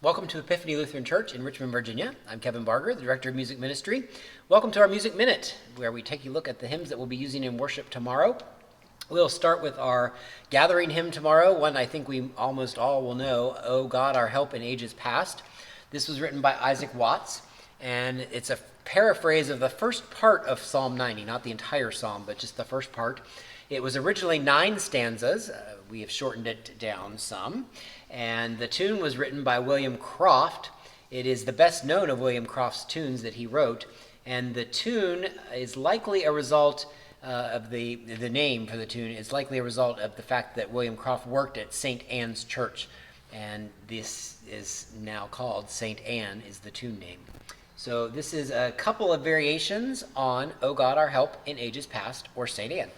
Welcome to Epiphany Lutheran Church in Richmond, Virginia. I'm Kevin Barger, the Director of Music Ministry. Welcome to our Music Minute, where we take a look at the hymns that we'll be using in worship tomorrow. We'll start with our gathering hymn tomorrow, one I think we almost all will know, O God, Our Help in Ages Past. This was written by Isaac Watts, and it's a paraphrase of the first part of Psalm 90, not the entire psalm, but just the first part. It was originally 9 stanzas. We have shortened it down some. And the tune was written by William Croft. It is the best known of William Croft's tunes that he wrote. And the tune is likely a result of the name for the tune is likely a result of the fact that William Croft worked at St. Anne's Church. And this is now called St. Anne is the tune name. So this is a couple of variations on O God, Our Help in Ages Past, or St. Anne.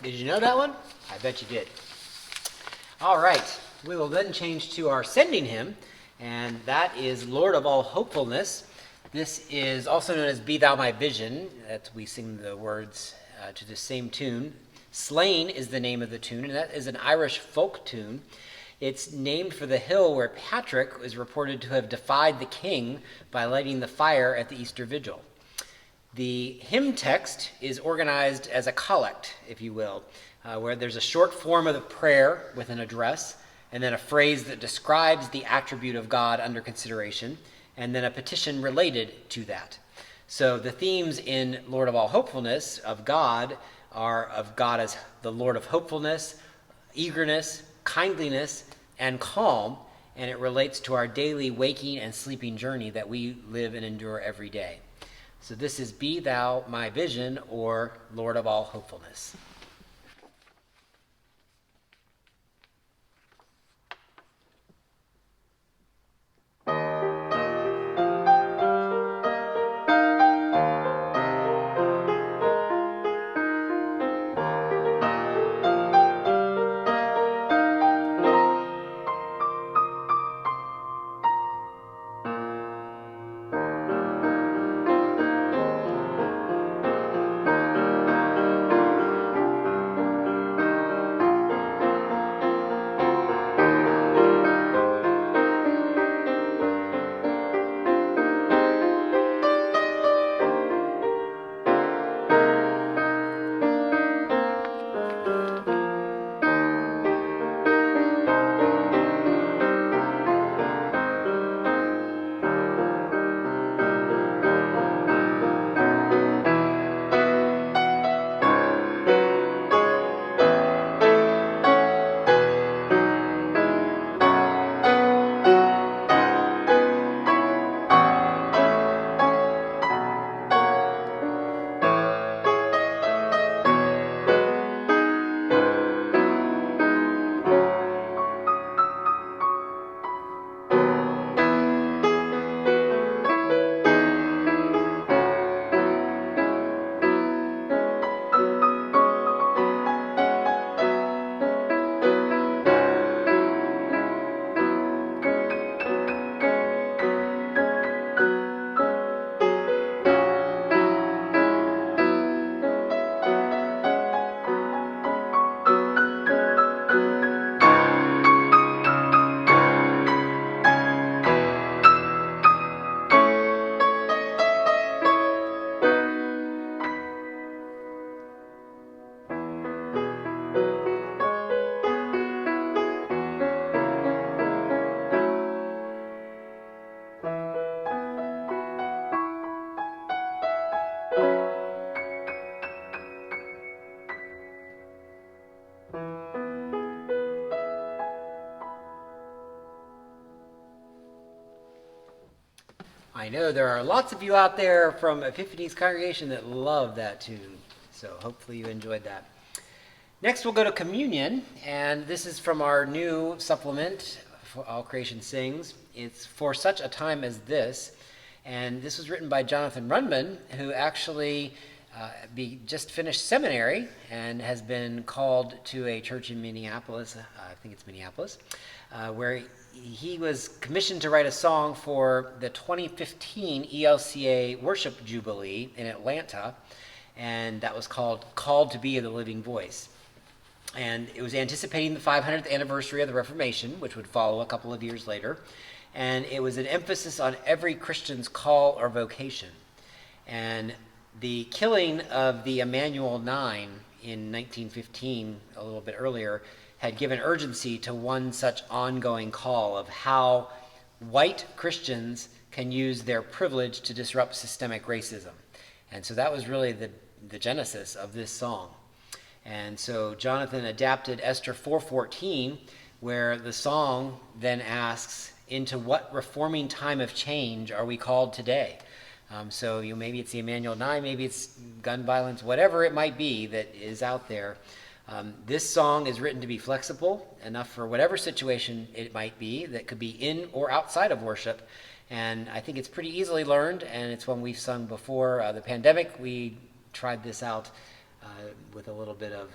Did you know that one? I bet you did. All right, we will then change to our sending hymn, and that is Lord of All Hopefulness. This is also known as Be Thou My Vision. We sing the words to the same tune. Slain is the name of the tune, and that is an Irish folk tune. It's named for the hill where Patrick is reported to have defied the king by lighting the fire at the Easter Vigil. The hymn text is organized as a collect, if you will, where there's a short form of the prayer with an address, and then a phrase that describes the attribute of God under consideration, and then a petition related to that. So the themes in Lord of All Hopefulness of God are of God as the Lord of hopefulness, eagerness, kindliness, and calm, and it relates to our daily waking and sleeping journey that we live and endure every day. So this is Be Thou My Vision, or Lord of All Hopefulness. I know there are lots of you out there from Epiphany's congregation that love that tune, so hopefully you enjoyed that. Next we'll go to communion, and this is from our new supplement, All Creation Sings. It's For Such a Time as This, and this was written by Jonathan Rundman, who actually just finished seminary and has been called to a church in Minneapolis, I think it's Minneapolis, where he was commissioned to write a song for the 2015 ELCA Worship Jubilee in Atlanta, and that was called Called to Be the Living Voice. And it was anticipating the 500th anniversary of the Reformation, which would follow a couple of years later, and it was an emphasis on every Christian's call or vocation. And the killing of the Emanuel 9 in 1915, a little bit earlier, had given urgency to one such ongoing call of how white Christians can use their privilege to disrupt systemic racism. And so that was really the genesis of this song. And so Jonathan adapted Esther 4:14, where the song then asks, into what reforming time of change are we called today? So maybe it's the Emanuel 9, maybe it's gun violence, whatever it might be that is out there. This song is written to be flexible enough for whatever situation it might be that could be in or outside of worship. And I think it's pretty easily learned, and it's one we've sung before the pandemic. We tried this out with a little bit of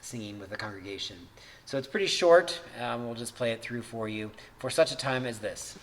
singing with the congregation. So it's pretty short. We'll just play it through for you. For Such a Time as This.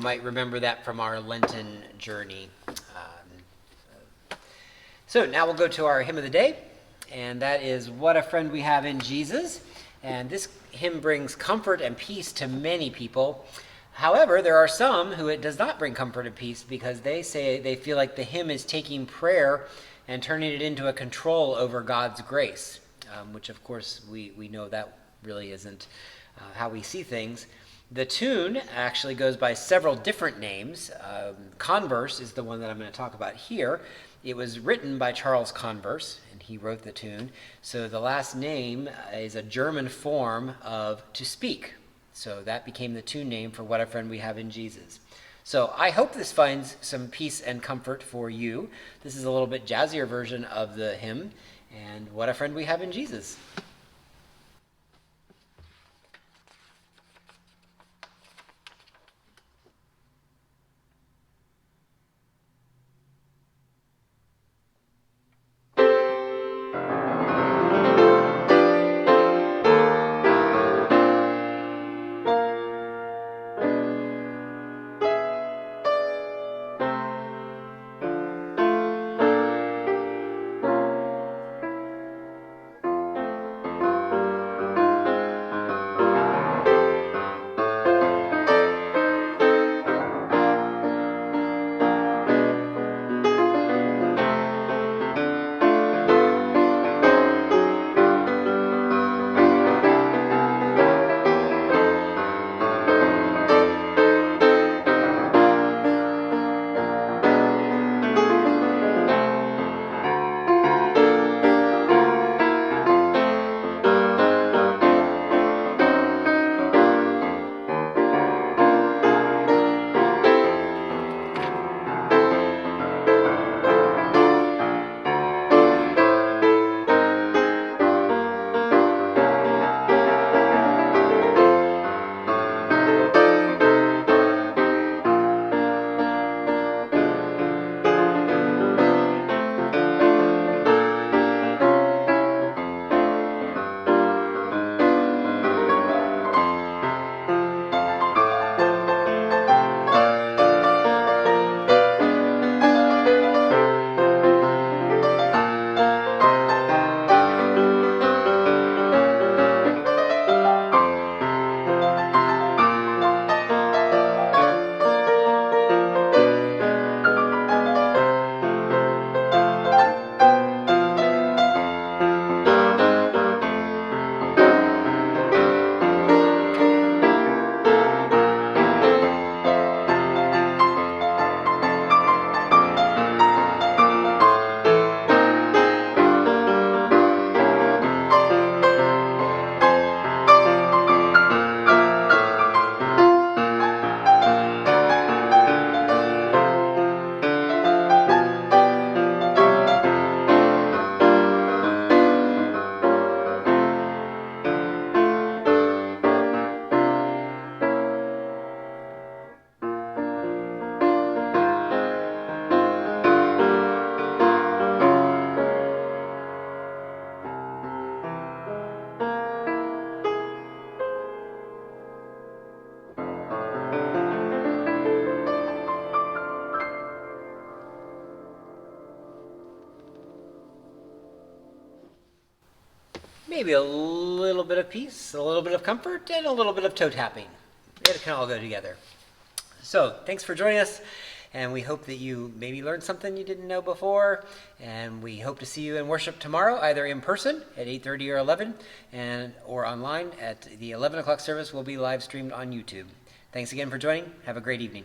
might remember that from our Lenten journey. So now we'll go to our hymn of the day, and that is What a Friend We Have in Jesus. And this hymn brings comfort and peace to many people. However, there are some who it does not bring comfort and peace because they say they feel like the hymn is taking prayer and turning it into a control over God's grace, which of course we know that really isn't how we see things. The tune actually goes by several different names. Converse is the one that I'm going to talk about here. It was written by Charles Converse, and he wrote the tune. So the last name is a German form of to speak. So that became the tune name for What a Friend We Have in Jesus. So I hope this finds some peace and comfort for you. This is a little bit jazzier version of the hymn, and What a Friend We Have in Jesus. Maybe a little bit of peace, a little bit of comfort, and a little bit of toe tapping. It can all go together. So thanks for joining us, and we hope that you maybe learned something you didn't know before, and we hope to see you in worship tomorrow, either in person at 8:30 or 11, or online at the 11 o'clock service will be live streamed on YouTube. Thanks again for joining. Have a great evening.